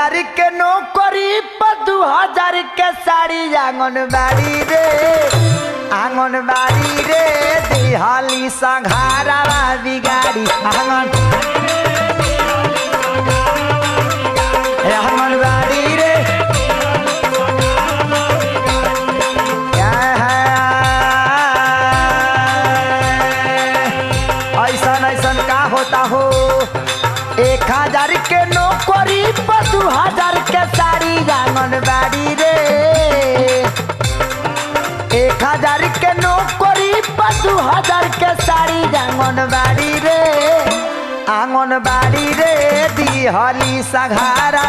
हजार के नौकरी पर 2000 के साड़ी आंगनबाड़ी रे दिहाली संघारा बिगाड़ी आंगनबाड़ी रे ऐसा का होता हो 1000 के नौकरी पर 2000 के साड़ी आंगनबाड़ी रे 1000 के नौकरी पर 2000 के साड़ी आंगनबाड़ी रे दिहली सघारा